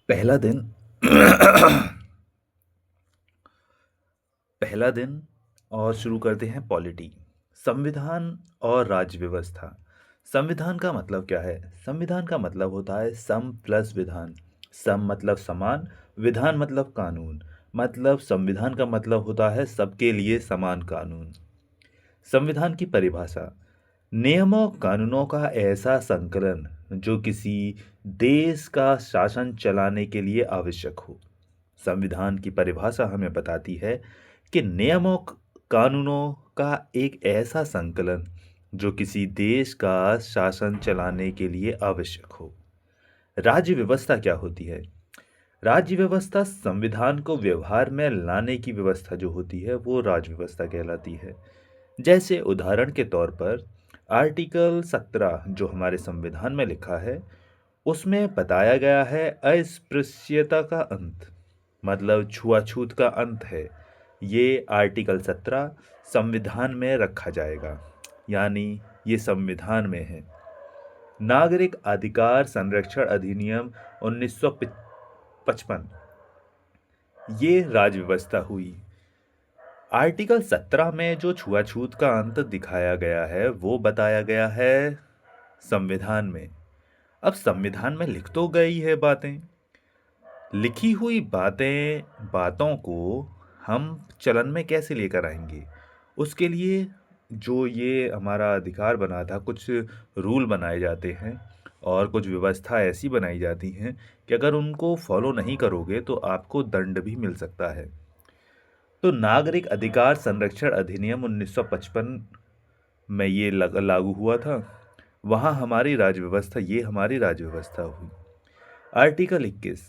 पहला दिन पहला दिन और शुरू करते हैं पॉलिटी। संविधान और राज्य व्यवस्था। संविधान का मतलब क्या है? संविधान का मतलब होता है सम प्लस विधान। सम मतलब समान, विधान मतलब कानून। मतलब संविधान का मतलब होता है सबके लिए समान कानून। संविधान की परिभाषा: नियमों कानूनों का ऐसा संकलन जो किसी देश का शासन चलाने के लिए आवश्यक हो। संविधान की परिभाषा हमें बताती है कि नियमों कानूनों का एक ऐसा संकलन जो किसी देश का शासन चलाने के लिए आवश्यक हो। राज्य व्यवस्था क्या होती है? राज्य व्यवस्था संविधान को व्यवहार में लाने की व्यवस्था जो होती है वो राज्य व्यवस्था कहलाती है। जैसे उदाहरण के तौर पर आर्टिकल 17 जो हमारे संविधान में लिखा है उसमें बताया गया है अस्पृश्यता का अंत, मतलब छुआछूत का अंत है। ये आर्टिकल 17 संविधान में रखा जाएगा, यानी ये संविधान में है। नागरिक अधिकार संरक्षण अधिनियम 1955, ये राज्य व्यवस्था हुई। आर्टिकल 17 में जो छुआछूत का अंत दिखाया गया है वो बताया गया है संविधान में। अब संविधान में लिख तो गई है बातें, लिखी हुई बातों को हम चलन में कैसे लेकर आएंगे? उसके लिए जो ये हमारा अधिकार बना था, कुछ रूल बनाए जाते हैं और कुछ व्यवस्था ऐसी बनाई जाती हैं कि अगर उनको फॉलो नहीं करोगे तो आपको दंड भी मिल सकता है। तो नागरिक अधिकार संरक्षण अधिनियम 1955 में ये लागू हुआ था। वहाँ हमारी राज्य व्यवस्था, ये हमारी राज्य व्यवस्था हुई। आर्टिकल 21,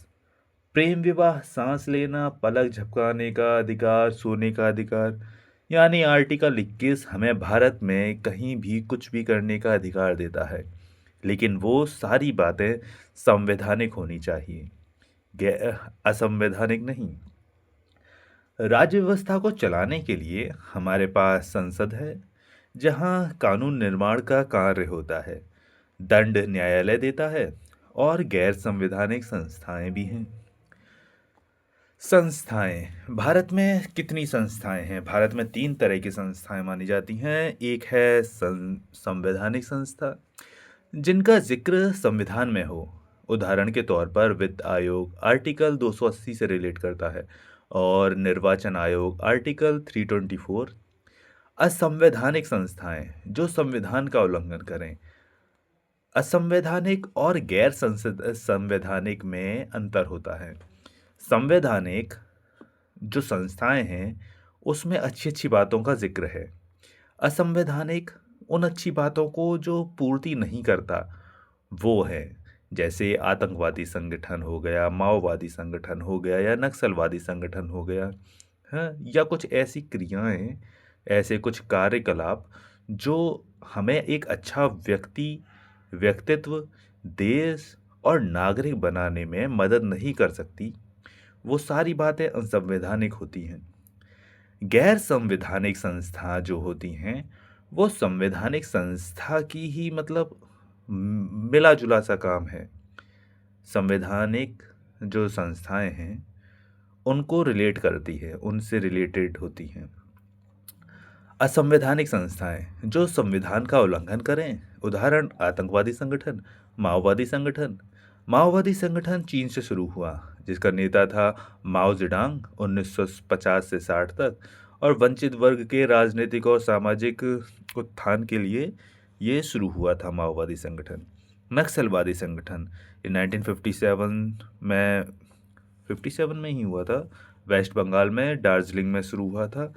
प्रेम विवाह, सांस लेना, पलक झपकाने का अधिकार, सोने का अधिकार। यानी आर्टिकल 21 हमें भारत में कहीं भी कुछ भी करने का अधिकार देता है, लेकिन वो सारी बातें संवैधानिक होनी चाहिए, असंवैधानिक नहीं। राज्य व्यवस्था को चलाने के लिए हमारे पास संसद है, जहां कानून निर्माण का कार्य होता है, दंड न्यायालय देता है और गैर संवैधानिक संस्थाएं भी हैं। संस्थाएं, भारत में कितनी संस्थाएं हैं? भारत में 3 तरह की संस्थाएं मानी जाती हैं। एक है संवैधानिक संस्था, जिनका जिक्र संविधान में हो। उदाहरण के तौर पर वित्त आयोग आर्टिकल 280 से रिलेट करता है और निर्वाचन आयोग आर्टिकल 324। असंवैधानिक संस्थाएं जो संविधान का उल्लंघन करें। असंवैधानिक और गैर संवैधानिक में अंतर होता है। संवैधानिक जो संस्थाएं हैं उसमें अच्छी अच्छी बातों का जिक्र है। असंवैधानिक उन अच्छी बातों को जो पूर्ति नहीं करता वो है, जैसे आतंकवादी संगठन हो गया, माओवादी संगठन हो गया या नक्सलवादी संगठन हो गया। हाँ, या कुछ ऐसी क्रियाएं, ऐसे कुछ कार्यकलाप जो हमें एक अच्छा व्यक्तित्व, देश और नागरिक बनाने में मदद नहीं कर सकती, वो सारी बातें असंवैधानिक होती हैं। गैर संवैधानिक संस्था जो होती हैं वो संवैधानिक संस्था की ही मतलब मिला जुला सा काम है। संवैधानिक जो संस्थाएं हैं उनको रिलेट करती है, उनसे रिलेटेड होती हैं। असंवैधानिक संस्थाएं जो संविधान का उल्लंघन करें। उदाहरण आतंकवादी संगठन, माओवादी संगठन। माओवादी संगठन चीन से शुरू हुआ, जिसका नेता था माओ जेडोंग 1950 से 60 तक, और वंचित वर्ग के राजनीतिक और सामाजिक उत्थान के लिए ये शुरू हुआ था माओवादी संगठन। नक्सलवादी संगठन ये 1957 में 57 में ही हुआ था। वेस्ट बंगाल में दार्जिलिंग में शुरू हुआ था।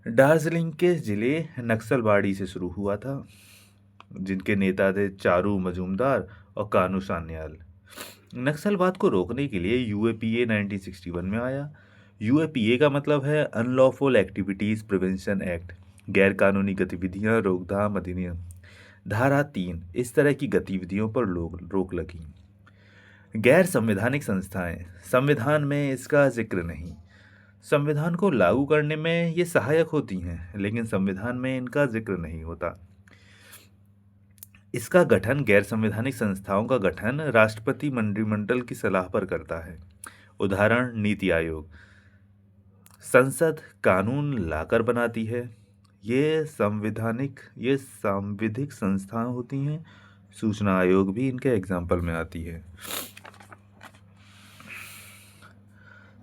दार्जिलिंग के ज़िले नक्सलवाड़ी से शुरू हुआ था, जिनके नेता थे चारू मजूमदार और कानू सान्याल। नक्सलवाद को रोकने के लिए यूएपीए 1961 में आया। यूएपीए का मतलब है अनलॉफुल एक्टिविटीज़ प्रिवेंशन एक्ट, गैर कानूनी गतिविधियां रोकथाम अधिनियम। धारा 3, इस तरह की गतिविधियों पर रोक लगी। गैर संवैधानिक संस्थाएं, संविधान में इसका जिक्र नहीं। संविधान को लागू करने में ये सहायक होती हैं, लेकिन संविधान में इनका जिक्र नहीं होता। इसका गठन गैर संवैधानिक संस्थाओं का गठन राष्ट्रपति मंत्रिमंडल की सलाह पर करता है। उदाहरण नीति आयोग। संसद कानून लाकर बनाती है। ये सांविधिक संस्थाएं होती हैं। सूचना आयोग भी इनके एग्जाम्पल में आती है।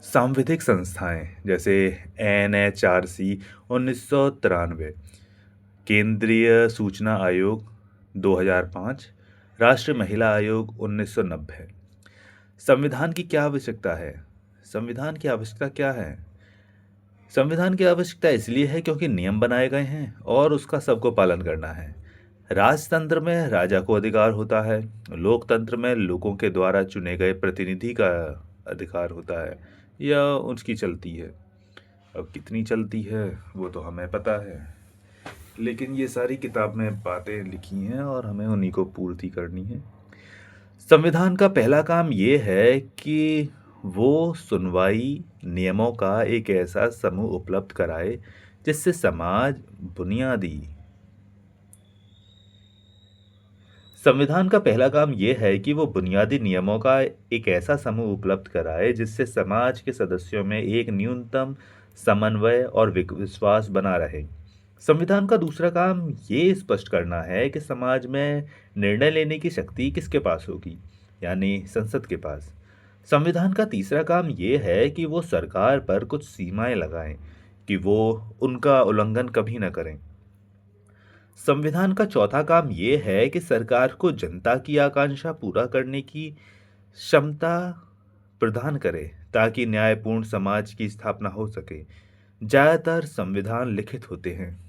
सांविधिक संस्थाएं जैसे NHRC 1993, केंद्रीय सूचना आयोग 2005, राष्ट्रीय महिला आयोग 1990। संविधान की क्या आवश्यकता है? संविधान की आवश्यकता क्या है? संविधान की आवश्यकता इसलिए है क्योंकि नियम बनाए गए हैं और उसका सबको पालन करना है। राजतंत्र में राजा को अधिकार होता है। लोकतंत्र में लोगों के द्वारा चुने गए प्रतिनिधि का अधिकार होता है या उसकी चलती है। अब कितनी चलती है वो तो हमें पता है, लेकिन ये सारी किताब में बातें लिखी हैं और हमें उन्हीं को पूर्ति करनी है। संविधान का पहला काम ये है कि वो सुनवाई नियमों का एक ऐसा समूह उपलब्ध कराए जिससे समाज बुनियादी संविधान का पहला काम यह है कि वो बुनियादी नियमों का एक ऐसा समूह उपलब्ध कराए जिससे समाज के सदस्यों में एक न्यूनतम समन्वय और विश्वास बना रहे। संविधान का दूसरा काम ये स्पष्ट करना है कि समाज में निर्णय लेने की शक्ति किसके पास होगी, यानी संसद के पास। संविधान का तीसरा काम ये है कि वो सरकार पर कुछ सीमाएं लगाएं कि वो उनका उल्लंघन कभी न करें। संविधान का चौथा काम ये है कि सरकार को जनता की आकांक्षा पूरा करने की क्षमता प्रदान करे ताकि न्यायपूर्ण समाज की स्थापना हो सके। ज्यादातर संविधान लिखित होते हैं।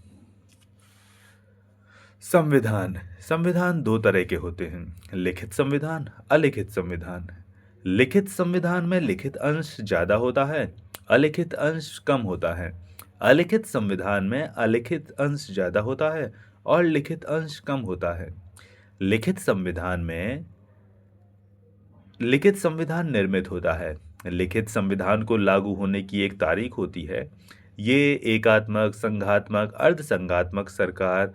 संविधान संविधान दो तरह के होते हैं, लिखित संविधान, अलिखित संविधान। लिखित संविधान में लिखित अंश ज्यादा होता है, अलिखित अंश कम होता है। अलिखित संविधान में अलिखित अंश ज्यादा होता है और लिखित अंश कम होता है। लिखित संविधान निर्मित होता है। लिखित संविधान को लागू होने की एक तारीख होती है। ये एकात्मक, संघात्मक, अर्धसंघात्मक सरकार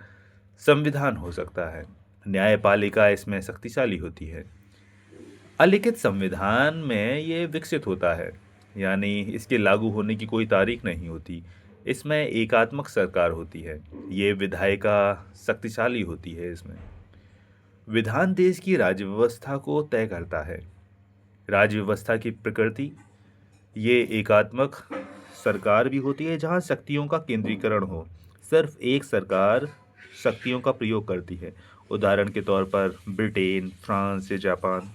संविधान हो सकता है। न्यायपालिका इसमें शक्तिशाली होती है। अलिखित संविधान में ये विकसित होता है, यानी इसके लागू होने की कोई तारीख नहीं होती। इसमें एकात्मक सरकार होती है। ये विधायिका शक्तिशाली होती है। इसमें विधान देश की राज्य व्यवस्था को तय करता है। राज्य व्यवस्था की प्रकृति ये एकात्मक सरकार भी होती है जहाँ शक्तियों का केंद्रीकरण हो। सिर्फ एक सरकार शक्तियों का प्रयोग करती है। उदाहरण के तौर पर ब्रिटेन, फ्रांस या जापान।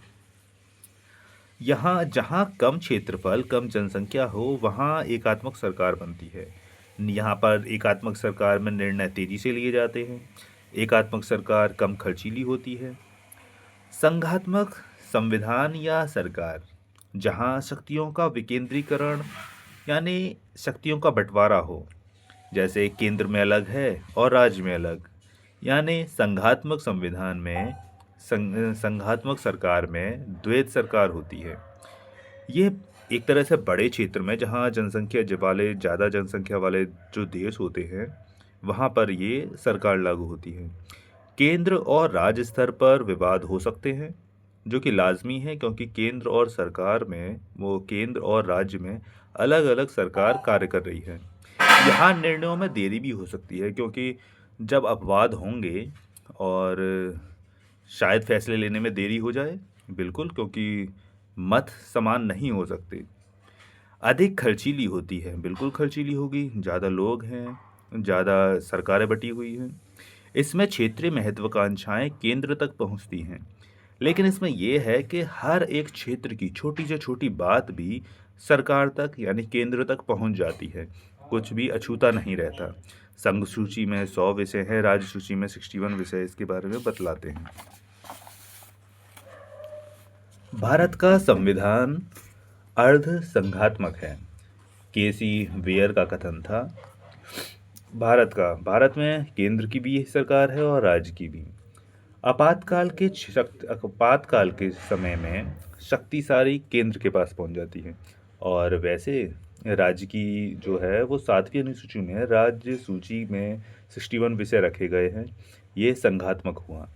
यहाँ जहाँ कम क्षेत्रफल, कम जनसंख्या हो वहाँ एकात्मक सरकार बनती है। यहाँ पर एकात्मक सरकार में निर्णय तेजी से लिए जाते हैं। एकात्मक सरकार कम खर्चीली होती है। संघात्मक संविधान या सरकार जहाँ शक्तियों का विकेंद्रीकरण यानी शक्तियों का बंटवारा हो, जैसे केंद्र में अलग है और राज्य में अलग। यानी संघात्मक संविधान में संघात्मक सरकार में द्वैत सरकार होती है। ये एक तरह से बड़े क्षेत्र में जहाँ ज़्यादा जनसंख्या वाले जो देश होते हैं वहाँ पर ये सरकार लागू होती है। केंद्र और राज्य स्तर पर विवाद हो सकते हैं, जो कि लाजमी है क्योंकि केंद्र और राज्य में अलग अलग सरकार कार्य कर रही है। यहाँ निर्णयों में देरी भी हो सकती है क्योंकि जब अपवाद होंगे और शायद फैसले लेने में देरी हो जाए, बिल्कुल, क्योंकि मत समान नहीं हो सकते। अधिक खर्चीली होती है, बिल्कुल खर्चीली होगी। ज़्यादा लोग हैं, ज़्यादा सरकारें बटी हुई हैं। इसमें क्षेत्रीय महत्वाकांक्षाएं केंद्र तक पहुंचती हैं, लेकिन इसमें यह है कि हर एक क्षेत्र की छोटी से छोटी बात भी सरकार तक यानी केंद्र तक पहुंच जाती है। कुछ भी अछूता नहीं रहता। संघ सूची में 100 विषय हैं, राज्य सूची में 61 विषय इसके बारे में बतलाते हैं। भारत का संविधान अर्ध संघात्मक है। केसी वेयर का कथन था। भारत में केंद्र की भी सरकार है और राज्य की भी। आपातकाल के समय में शक्ति सारी केंद्र के पास पहुंच जाती है और वैसे राज्य की जो है वो 7वीं अनुसूची में है। राज्य सूची में 61 विषय रखे गए हैं। ये संघात्मक हुआ।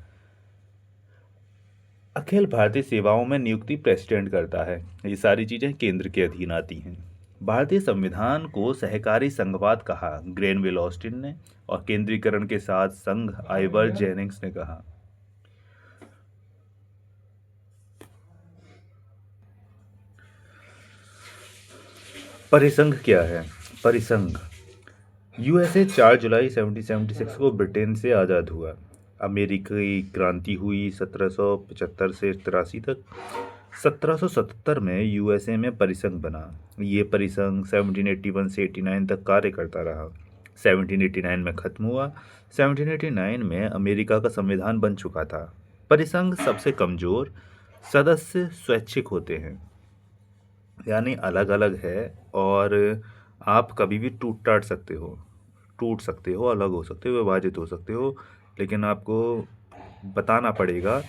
अखिल भारतीय सेवाओं में नियुक्ति प्रेसिडेंट करता है। ये सारी चीज़ें केंद्र के अधीन आती हैं। भारतीय संविधान को सहकारी संघवाद कहा ग्रेनविल ऑस्टिन ने, और केंद्रीकरण के साथ संघ आइवर जेनिंग्स ने कहा। परिसंघ क्या है? परिसंघ यूएसए 4 जुलाई 1776 को ब्रिटेन से आज़ाद हुआ। अमेरिकी क्रांति हुई 1775 से 83 तक। 1777 में यूएसए में परिसंघ बना। ये परिसंघ 1781 से 89 तक कार्य करता रहा। 1789 में खत्म हुआ। 1789 में अमेरिका का संविधान बन चुका था। परिसंघ सबसे कमजोर सदस्य स्वैच्छिक होते हैं, यानी अलग अलग है, और आप कभी भी टूट सकते हो, अलग हो सकते हो, विभाजित हो सकते हो, लेकिन आपको बताना पड़ेगा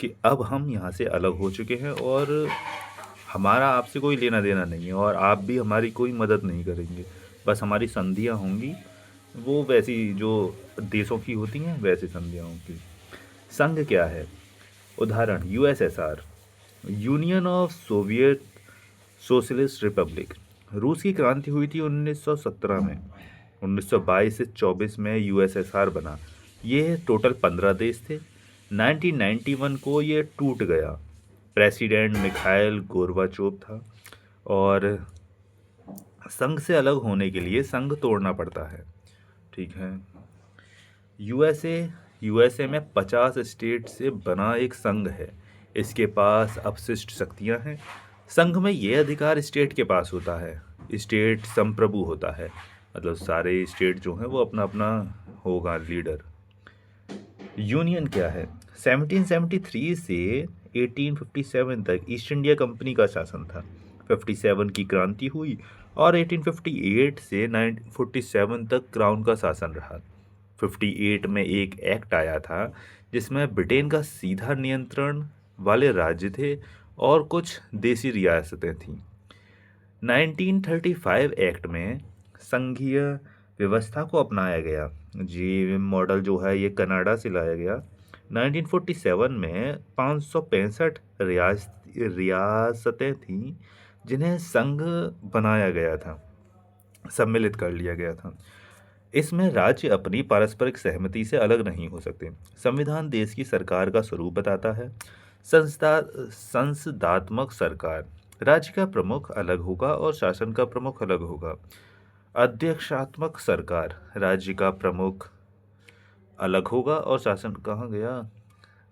कि अब हम यहाँ से अलग हो चुके हैं और हमारा आपसे कोई लेना देना नहीं है, और आप भी हमारी कोई मदद नहीं करेंगे। बस हमारी संधियाँ होंगी, वो वैसी जो देशों की होती हैं वैसी संधियाँ होंगी। संघ क्या है? उदाहरण USSR, union of Soviet socialist Republic. रूस की क्रांति हुई थी 1917 में। 1922 से 24 में यूएसएसआर बना। ये टोटल 15 देश थे। 1991 को ये टूट गया। प्रेसिडेंट मिखाइल गोर्बाचोव था, और संघ से अलग होने के लिए संघ तोड़ना पड़ता है। ठीक है। यूएसए में 50 स्टेट से बना एक संघ है। इसके पास अपशिष्ट शक्तियां हैं। संघ में ये अधिकार स्टेट के पास होता है। स्टेट संप्रभु होता है, मतलब सारे स्टेट जो हैं वो अपना अपना होगा लीडर। यूनियन क्या है? 1773 से 1857 तक ईस्ट इंडिया कंपनी का शासन था। 57 की क्रांति हुई और 1858 से 1947 तक क्राउन का शासन रहा। 58 में एक एक्ट आया था जिसमें ब्रिटेन का सीधा नियंत्रण वाले राज्य थे और कुछ देसी रियासतें थीं। 1935 एक्ट में संघीय व्यवस्था को अपनाया गया। ये मॉडल जो है ये कनाडा से लाया गया। 1947 में 565 रियासतें थीं जिन्हें संघ बनाया गया था, सम्मिलित कर लिया गया था। इसमें राज्य अपनी पारस्परिक सहमति से अलग नहीं हो सकते। संविधान देश की सरकार का स्वरूप बताता है। संसदात्मक सरकार, राज्य का प्रमुख अलग होगा और शासन का प्रमुख अलग होगा। अध्यक्षात्मक सरकार, राज्य का प्रमुख अलग होगा और शासन, कहाँ गया?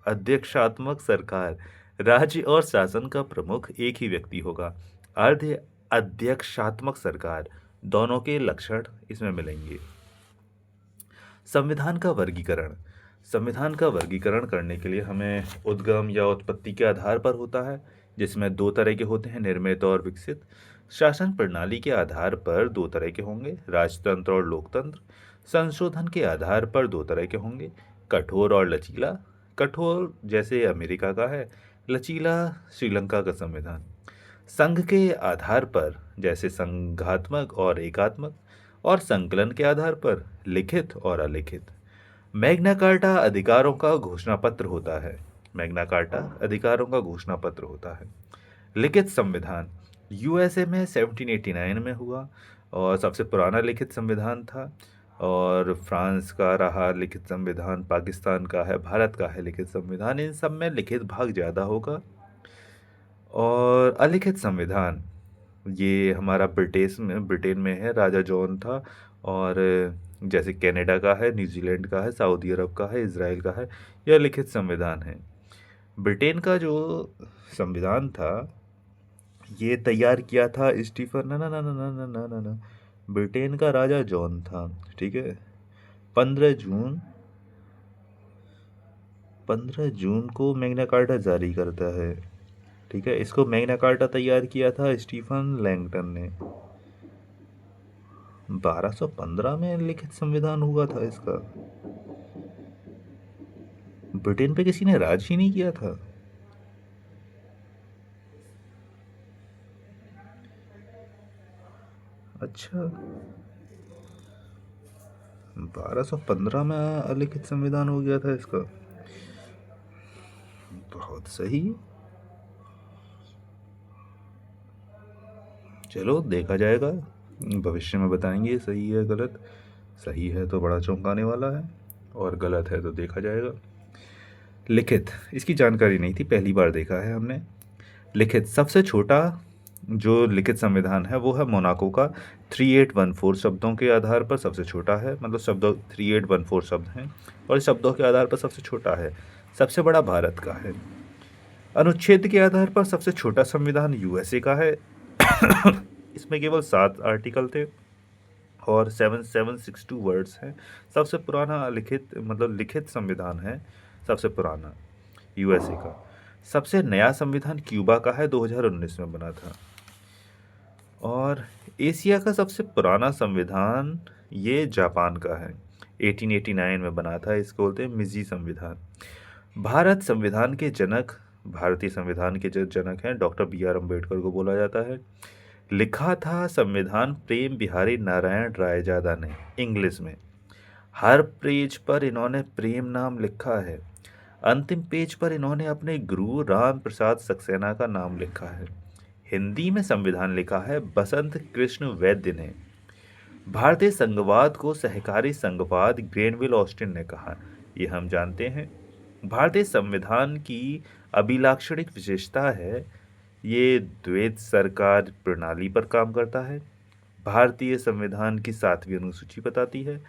अध्यक्षात्मक सरकार, राज्य और शासन का प्रमुख एक ही व्यक्ति होगा। अर्ध अध्यक्षात्मक सरकार, दोनों के लक्षण इसमें मिलेंगे। संविधान का वर्गीकरण, संविधान का वर्गीकरण करने के लिए हमें उद्गम या उत्पत्ति के आधार पर होता है, जिसमें दो तरह के होते हैं, निर्मित और विकसित। शासन प्रणाली के आधार पर दो तरह के होंगे, राजतंत्र और लोकतंत्र। संशोधन के आधार पर दो तरह के होंगे, कठोर और लचीला। कठोर जैसे अमेरिका का है, लचीला श्रीलंका का संविधान। संघ के आधार पर जैसे संघात्मक और एकात्मक, और संकलन के आधार पर लिखित और अलिखित। मैग्ना कार्टा अधिकारों का घोषणा पत्र होता है। मैग्ना कार्टा अधिकारों का घोषणा पत्र होता है। लिखित संविधान यूएसए में 1789 में हुआ और सबसे पुराना लिखित संविधान था। और फ्रांस का रहा लिखित संविधान, पाकिस्तान का है, भारत का है लिखित संविधान। इन सब में लिखित भाग ज़्यादा होगा। और अलिखित संविधान ये हमारा ब्रिटेन में है, राजा जॉन था। और जैसे कनाडा का है, न्यूजीलैंड का है, सऊदी अरब का है, इज़राइल का है, यह लिखित संविधान है। ब्रिटेन का जो संविधान था ये तैयार किया था स्टीफन, ना ना ना ना ना ना ना ना ना, ब्रिटेन का राजा जॉन था। ठीक है। 15 जून 15 जून को मैग्ना कार्टा जारी करता है। ठीक है। इसको मैग्ना कार्टा तैयार किया था स्टीफन लैंगटन ने। 1215 में लिखित संविधान हुआ था इसका। ब्रिटेन पे किसी ने राज ही नहीं किया था। अच्छा, 1215 में अलिखित संविधान हो गया था इसका। बहुत बात सही है। चलो देखा जाएगा, भविष्य में बताएंगे ये सही है गलत। सही है तो बड़ा चौंकाने वाला है, और गलत है तो देखा जाएगा। लिखित, इसकी जानकारी नहीं थी, पहली बार देखा है हमने। लिखित सबसे छोटा जो लिखित संविधान है वो है मोनाको का। 3814 शब्दों के आधार पर सबसे छोटा है, मतलब शब्दों 3814 शब्द हैं और इस शब्दों के आधार पर सबसे छोटा है। सबसे बड़ा भारत का है। अनुच्छेद के आधार पर सबसे छोटा संविधान यूएसए का है। इसमें केवल 7 आर्टिकल थे और 7762 वर्ड्स हैं। सबसे पुराना लिखित मतलब लिखित संविधान है सबसे पुराना यूएसए का। सबसे नया संविधान क्यूबा का है, 2019 में बना था। और एशिया का सबसे पुराना संविधान ये जापान का है, 1889 में बना था। इसको बोलते हैं मिजी संविधान। भारत संविधान के जनक, भारतीय संविधान के जो जनक हैं डॉक्टर BR अम्बेडकर को बोला जाता है। लिखा था संविधान प्रेम बिहारी नारायण रायजादा ने इंग्लिश में। हर पेज पर इन्होंने प्रेम नाम लिखा है। अंतिम पेज पर इन्होंने अपने गुरु राम प्रसाद सक्सेना का नाम लिखा है। हिंदी में संविधान लिखा है बसंत कृष्ण वैद्य ने। भारतीय संघवाद को सहकारी संघवाद ग्रेनविल ऑस्टिन ने कहा, ये हम जानते हैं। भारतीय संविधान की अभिलाक्षणिक विशेषता है ये द्वैत सरकार प्रणाली पर काम करता है। भारतीय संविधान की 7वीं अनुसूची बताती है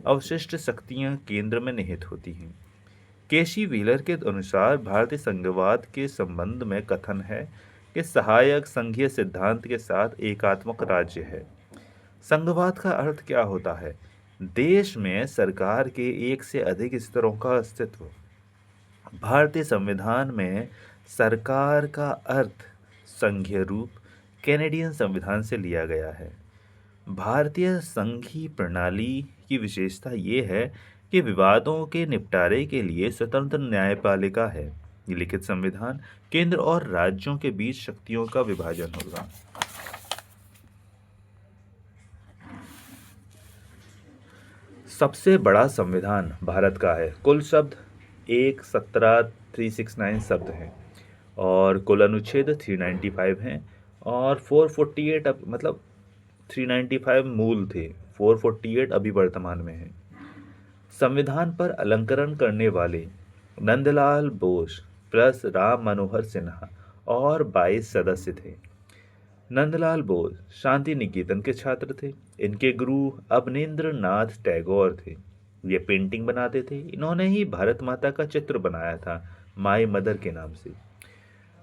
अवशिष्ट शक्तियां केंद्र में निहित होती हैं। केसी व्हीलर के अनुसार भारतीय संघवाद के संबंध में कथन है कि सहायक संघीय सिद्धांत के साथ एकात्मक राज्य है। संघवाद का अर्थ क्या होता है? देश में सरकार के एक से अधिक स्तरों का अस्तित्व। भारतीय संविधान में सरकार का अर्थ संघीय रूप कैनेडियन संविधान से लिया गया है। भारतीय संघीय प्रणाली की विशेषता ये है कि विवादों के निपटारे के लिए स्वतंत्र न्यायपालिका है। ये लिखित संविधान केंद्र और राज्यों के बीच शक्तियों का विभाजन होगा। सबसे बड़ा संविधान भारत का है। कुल शब्द 369 शब्द हैं और कुल अनुच्छेद 395 हैं और 448 मतलब 395 मूल थे, 448 अभी वर्तमान में है। संविधान पर अलंकरण करने वाले नंदलाल बोस प्लस राम मनोहर सिन्हा और 22 सदस्य थे। नंदलाल बोस शांति निकेतन के छात्र थे। इनके गुरु अवनींद्र नाथ टैगोर थे। ये पेंटिंग बनाते थे। इन्होंने ही भारत माता का चित्र बनाया था माई मदर के नाम से।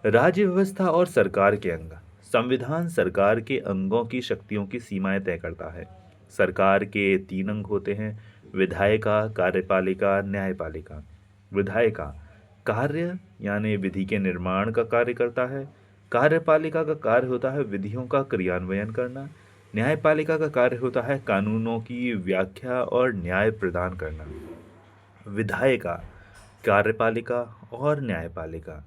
राज्य व्यवस्था और सरकार के अंग। संविधान सरकार के अंगों की शक्तियों की सीमाएं तय करता है। सरकार के 3 अंग होते हैं, विधायिका, कार्यपालिका, न्यायपालिका। विधायिका कार्य यानी विधि के निर्माण का कार्य करता है। कार्यपालिका का कार्य होता है विधियों का क्रियान्वयन करना। न्यायपालिका का कार्य होता है कानूनों की व्याख्या और न्याय प्रदान करना। विधायिका, कार्यपालिका और न्यायपालिका।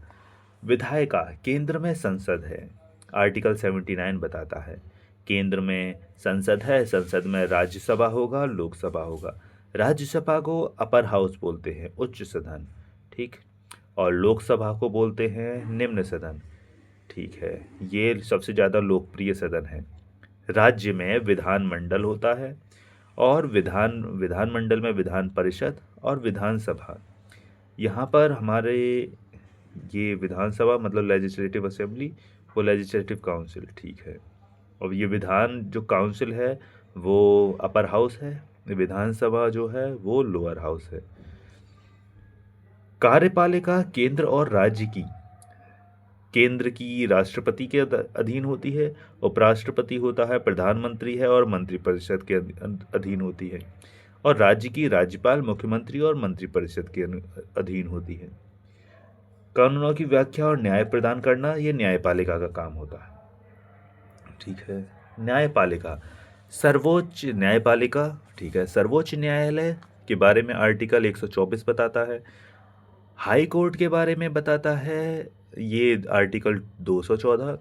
विधायिका केंद्र में संसद है, आर्टिकल 79 बताता है। केंद्र में संसद है, संसद में राज्यसभा होगा, लोकसभा होगा। राज्यसभा को अपर हाउस बोलते हैं, उच्च सदन, ठीक। और लोकसभा को बोलते हैं निम्न सदन, ठीक है। ये सबसे ज़्यादा लोकप्रिय सदन है। राज्य में विधानमंडल होता है और विधानमंडल में विधान परिषद और विधानसभा। यहाँ पर हमारे ये विधानसभा मतलब लेजिस्लेटिव असेंबली, वो लेजिस्लेटिव काउंसिल, ठीक है। और ये विधान जो काउंसिल है वो अपर हाउस है, विधानसभा जो है वो लोअर हाउस है। कार्यपालिका केंद्र और राज्य की, केंद्र की राष्ट्रपति के अधीन होती है, उपराष्ट्रपति होता है, प्रधानमंत्री है और मंत्रिपरिषद के अधीन होती है। और राज्य की राज्यपाल, मुख्यमंत्री और मंत्रिपरिषद के अधीन होती है। कानूनों की व्याख्या और न्याय प्रदान करना ये न्यायपालिका का काम होता है, ठीक है। न्यायपालिका, सर्वोच्च न्यायपालिका, ठीक है। सर्वोच्च न्यायालय के बारे में आर्टिकल 124 बताता है। हाई कोर्ट के बारे में बताता है ये आर्टिकल 214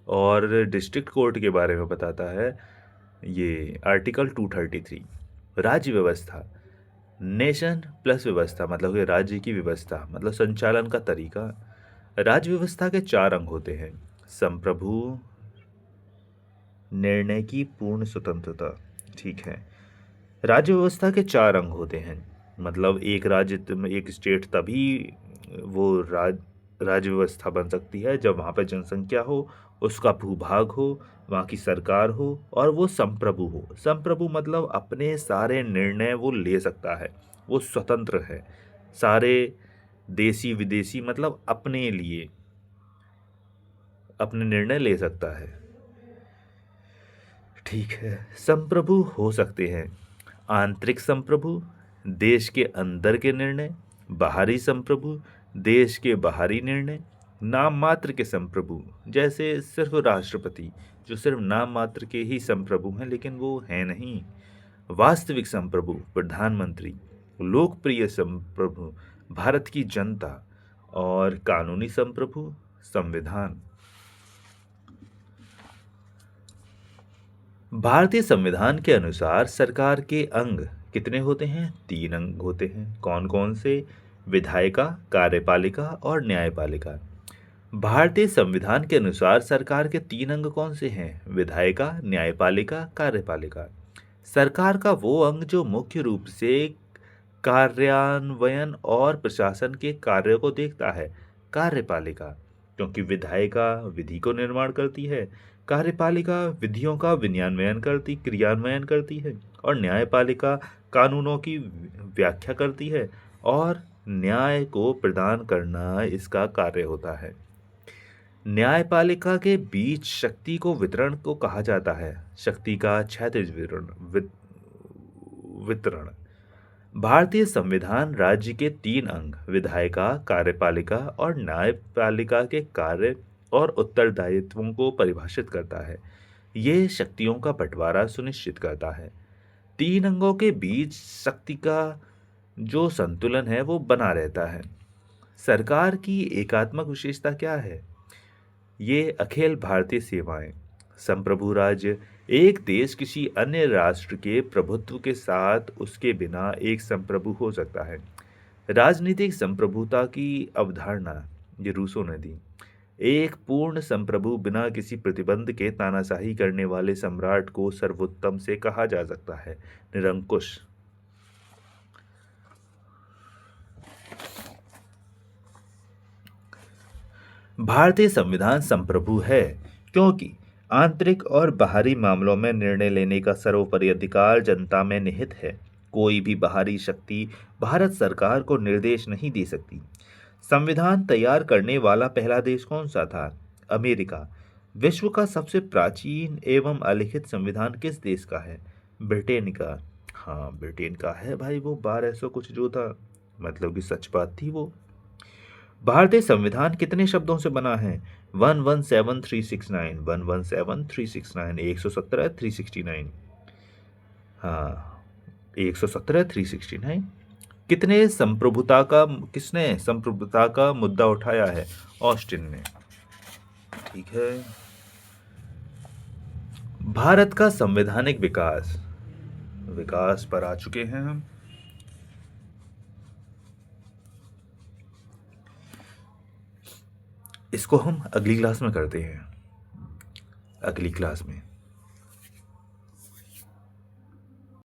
और डिस्ट्रिक्ट कोर्ट के बारे में बताता है ये आर्टिकल 233। राज्य व्यवस्था, नेशन प्लस व्यवस्था मतलब कि राज्य की व्यवस्था मतलब संचालन का तरीका। राज्य व्यवस्था के 4 अंग होते हैं। संप्रभु, निर्णय की पूर्ण स्वतंत्रता। ठीक है। राज्य व्यवस्था के 4 अंग होते हैं। मतलब एक राज्य एक स्टेट तभी वो राज्य व्यवस्था बन सकती है जब वहाँ पे जनसंख्या हो, उसका भूभाग हो, वहाँ की सरकार हो और वो संप्रभु हो। संप्रभु मतलब अपने सारे निर्णय वो ले सकता है, वो स्वतंत्र है। सारे देसी विदेशी मतलब अपने लिए अपने निर्णय ले सकता है। ठीक है। संप्रभु हो सकते हैं आंतरिक संप्रभु, देश के अंदर के निर्णय, बाहरी संप्रभु, देश के बाहरी निर्णय, नाम मात्र के संप्रभु जैसे सिर्फ राष्ट्रपति, जो सिर्फ नाम मात्र के ही संप्रभु हैं लेकिन वो हैं नहीं। वास्तविक संप्रभु प्रधानमंत्री, लोकप्रिय संप्रभु भारत की जनता और कानूनी संप्रभु संविधान। भारतीय संविधान के अनुसार सरकार के अंग कितने होते हैं? 3 अंग होते हैं। कौन कौन से? विधायिका, कार्यपालिका और न्यायपालिका। भारतीय संविधान के अनुसार सरकार के 3 अंग कौन से हैं? विधायिका, न्यायपालिका, कार्यपालिका। सरकार का वो अंग जो मुख्य रूप से कार्यान्वयन और प्रशासन के कार्यों को देखता है, कार्यपालिका। क्योंकि विधायिका विधि को निर्माण करती है, कार्यपालिका विधियों का क्रियान्वयन करती है और न्यायपालिका कानूनों की व्याख्या करती है और न्याय को प्रदान करना इसका कार्य होता है। न्यायपालिका के बीच शक्ति को वितरण को कहा जाता है, शक्ति का क्षैतिज वितरण। भारतीय संविधान राज्य के 3 अंग विधायिका, कार्यपालिका और न्यायपालिका के कार्य और उत्तरदायित्वों को परिभाषित करता है। ये शक्तियों का बंटवारा सुनिश्चित करता है। 3 अंगों के बीच शक्ति का जो संतुलन है वो बना रहता है। सरकार की एकात्मक विशेषता क्या है? ये अखिल भारतीय सेवाएं। संप्रभु राज्य एक देश किसी अन्य राष्ट्र के प्रभुत्व के साथ उसके बिना एक संप्रभु हो सकता है। राजनीतिक संप्रभुता की अवधारणा ये रूसो ने दी। एक पूर्ण संप्रभु बिना किसी प्रतिबंध के तानाशाही करने वाले सम्राट को सर्वोत्तम से कहा जा सकता है, निरंकुश। भारतीय संविधान संप्रभु है क्योंकि आंतरिक और बाहरी मामलों में निर्णय लेने का सर्वोपरि अधिकार जनता में निहित है। कोई भी बाहरी शक्ति भारत सरकार को निर्देश नहीं दे सकती। संविधान तैयार करने वाला पहला देश कौन सा था? अमेरिका। विश्व का सबसे प्राचीन एवं अलिखित संविधान किस देश का है? ब्रिटेन का। हाँ, ब्रिटेन का है भाई। वो 1200 कुछ जो था, मतलब कि सच बात थी वो। भारतीय संविधान कितने शब्दों से बना है? 117369, 117369, 117 369। हाँ, 117 369। किसने संप्रभुता का मुद्दा उठाया है? ऑस्टिन ने। ठीक है। भारत का संवैधानिक विकास पर आ चुके हैं हम। इसको हम अगली क्लास में करते हैं, अगली क्लास में।